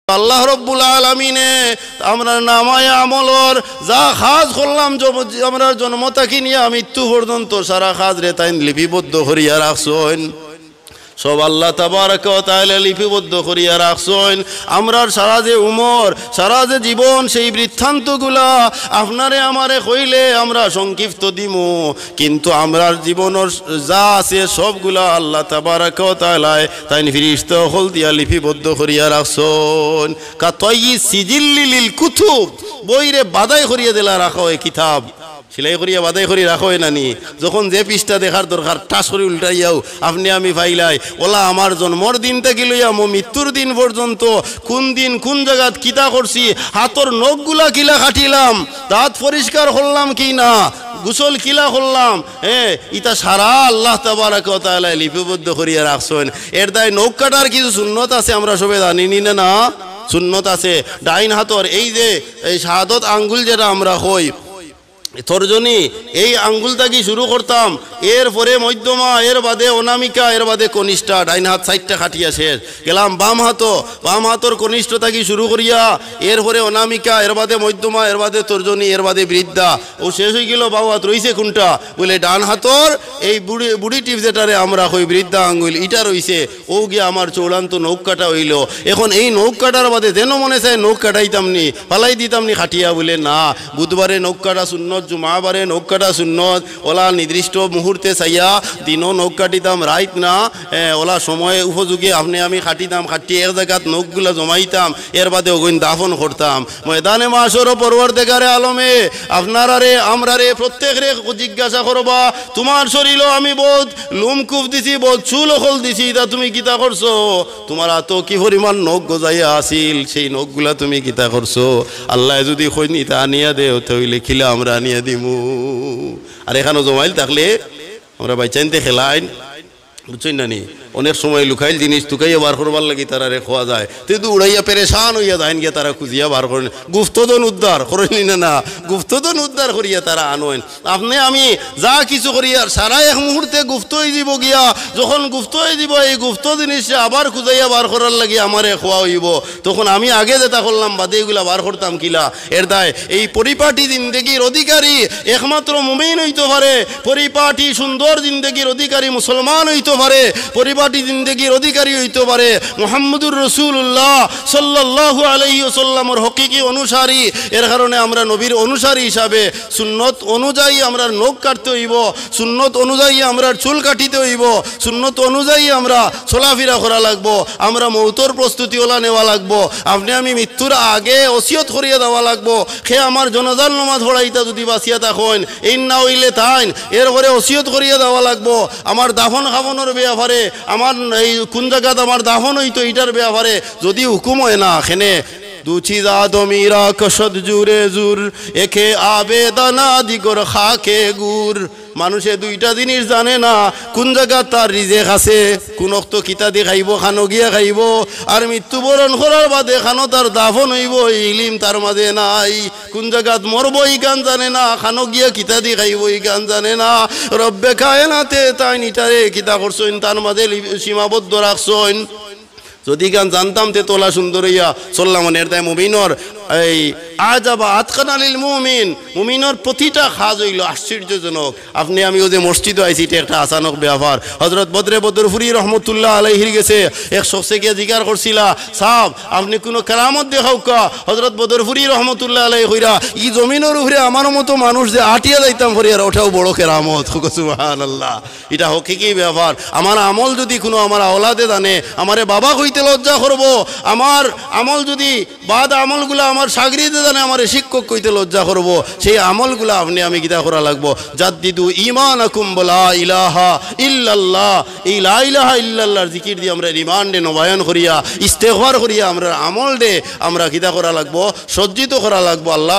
আল্লাহ রব্বুল আলামিনে আমরা নামায় আমলর যা খাজ করলাম আমরা জন্ম থাকি নিয়ে মৃত্যু পর্যন্ত সারা খাজ রে তাই লিপিবদ্ধ করিয়া রাখছেন সব আল্লাহ তাবারক ওয়া তাআলা লিপিবদ্ধ করিয়া রাখছেন আমরার সারা যে উমর সারা যে জীবন সেই বৃত্তান্তগুলা আপনারে আমারে কইলে আমরা সংক্ষিপ্ত দিমু কিন্তু আমরার জীবনের যা আছে সবগুলা আল্লাহ তাবারক ওয়া তাআলা তাই ফেরেশতা হল দিয়া লিপিবদ্ধ করিয়া রাখছেন কাতাই সিজিল্লিল কুতুব বইরে বাদাই করিয়া দিলা রাখো এই কিতাব সিলাই করিয়া বাদাই করি রাখো নানি যখন যে পৃষ্ঠা দেখার দরকার টাস করে উল্টাইয়াও আপনি আমি পাইলাই ওলা আমার জন্মর দিন থেকে লইয়া মৃত্যুর দিন পর্যন্ত কোন দিন কোন জায়গাত কিতা করছি হাতর নখগুলা কিলা কাটিলাম দাঁত পরিষ্কার করলাম কি না গোসল কিলা করলাম ইতা সারা আল্লাহ তাবারক ওয়া তাআলা লিপিবদ্ধ করিয়া রাখছেন এর দায় নখ কাটার কিছু সুন্নত আছে আমরা সবে জানি না সুন্নত আছে ডাইন হাতর এই যে এই শাহাদত আঙ্গুল যেটা আমরা হই তর্জনী এই আঙ্গুলটা কি শুরু করতাম এরপরে মধ্যমা এর বাদে অনামিকা এর বাদে কনিষ্ঠা ডাইন হাত সাইডটা খাটিয়া শেষ গেলাম বাম হাতর কনিষ্ঠতা কি শুরু করিয়া এরপরে অনামিকা এর বাদে মধ্যমা এর বাদে তর্জনী এর বাদে বৃদ্ধা ও শেষ হয়ে গেল বাউ হাত রইছে কোনটা বলে ডান হাতর এই বুড়ি টিপ যেটারে আমরা কই বৃদ্ধা আঙ্গুল ইটা রইছে ও গিয়া আমার চূড়ান্ত নখ কাটা হইল এখন এই নখ কাটার বাদে যেন মনে চায় নখ কাটাইতাম নি ফালাই দিতাম নি খাটিয়া বলে না বুধবারে নখ কাটা শূন্য জুমাবারে নখ কাটা সুন্নত ওলা নির্দিষ্ট মুহূর্তে চাইয়া দিনও নখ কাটিতাম রাইত না ওলা সময় উপযোগী আপনি আমি খাটিতাম খাটিয়ে এক জায়গাত নখগুলা জমাইতাম এর বাদে ওগুন দাফন করতাম ময়দানে মাশর পরওয়ারদিগারে আলমে আপনারারে আমরারে প্রত্যেকরে জিজ্ঞাসা করবা তোমার শরীর আমি বহুত লুমকুফ দিছি বহুত চুল হল দিছি তা তুমি কিতা করছো তোমার এত কি পরিমাণ নখ গজাইয়া আসিল সেই নখগুলা তুমি কিতা করছো আল্লাহ যদি কইনি তা আনিয়া দে হইলে খিলা আমরা আনিয়া দিমু আর এখানে জমাইল থাকলে আমরা বাইচাইনতে খেলাইন বুঝছেন না নি অনেক সময় লুকাইল জিনিস টুকাইয়া বার করবার লাগি তারা রে খোয়া যায় কিন্তু উড়াইয়া পেরেশান হইয়া যাইন গিয়া তারা খুঁজিয়া বার করেন গুপ্তধন উদ্ধার করেনি না গুপ্তধন উদ্ধার করিয়া তারা আনেন আপনি আমি যা কিছু করিয়া সারা এক মুহূর্তে গুপ্ত হয়ে দিব গিয়া যখন গুপ্ত হয়ে দিব এই গুপ্ত জিনিসে আবার খুঁজাইয়া বার করার লাগি আমারে খোয়া হইব তখন আমি আগে যেটা করলাম বাদে এগুলা বার করতাম কিলা এর দায় এই পরিপাটি জিন্দেগির অধিকারী একমাত্র মুমিন হইতে পারে পরিপাটি সুন্দর জিন্দেগির অধিকারী মুসলমান হইতে পারে পরিপাটি জিন্দেগির অধিকারী হইতে পারে মুহাম্মদুর রাসূলুল্লাহ সাল্লাল্লাহু আলাইহি ওয়াসাল্লামের হকিকি অনুসারী এর কারণে আমরা নবীর অনুসারী হিসাবে সুন্নত অনুযায়ী আমরা নখ কাটতে হইব সুন্নত অনুযায়ী আমরা চুল কাটিতে হইব সুন্নত অনুযায়ী আমরা চলাফেরা করা লাগবো আমরা মৌতর প্রস্তুতি ওলা নেওয়া লাগবো আপনি আমি মৃত্যুর আগে ওসিয়ত করিয়া দেওয়া লাগবো সে আমার জনাজার নামাজ পড়াইতা যদি বাঁচিয়া থাকেন এই না হইলে তাইন এরপরে ওসিয়ত করিয়া দেওয়া লাগবো আমার দাফন খাবনের ব্যাপারে আমার এই কোন জায়গাত আমার দাফন হইতো এটার ব্যাপারে যদি হুকুম হয় না এখানে দুচিজাদো মীরা কসদ জুরে জুর একে আবেদনা দিগর খাকে গুর মানুষে দুইটা জিনিস জানে না কোন জায়গা তার রিজেক আছে কোন অক্ত কিতা দিয়ে খাইব খানো গিয়া খাইব আর মৃত্যুবরণ করার বাদে খানো তার দাফন হইব ইলিম তার মাঝে নাই কোন জায়গাত মরব এই গান জানে না খানো গিয়া কিতা দিয়ে খাইব এই গান জানে না রব্বে কায়নাতে তাই নিটারে কিতা করছেন তার মাঝে সীমাবদ্ধ রাখছেন যদি গান জানতাম তে তোলা সুন্দর হইয়া চললাম এর তাই মুমিনর এই আজাবা আতকান আলিল মুমিন মুমিনর প্রতিটা খাজ হইল আশ্চর্যজনক আপনি আমি ও যে মসজিদে আইছি এটা একটা আচানক ব্যাপার হযরত বদরপুরি রহমতুল্লাহ আলাইহির গেছে এক শখসে গিয়ে জিজ্ঞাসা করছিলা সাহেব আপনি কোনো কেরামত দেখাও কা হযরত বদরপুরি রহমতুল্লাহ আলাইহি কইরা ই জমিনের উপরে আমার মতো মানুষ যে আটিয়া যাইতাম ফরিয়ার ওঠাও বড় কেরামত সুবহানাল্লাহ এটা হকিকি ব্যাপার আমার আমল যদি কোনো আমার আওলাদে জানে আমারে বাবা কইতে লজ্জা করব আমার আমল যদি বাদ আমলগুলো আমার শাগরিদে জানে আমার শিক্ষক কইতে লজ্জা করব সেই আমলগুলো আপনি আমি কিতা করা লাগবো জাদ্দিদু ঈমানাকুম লা ইলাহা ইল্লাল্লাহ এই লা ইলাহা ইল্লাল্লাহর জিকির দিয়ে আমরা ঈমান দে নবায়ন করিয়া ইস্তেগফার করিয়া আমরা আমল দে আমরা কিতা করা লাগবো সজ্জিত করা লাগবো আল্লাহ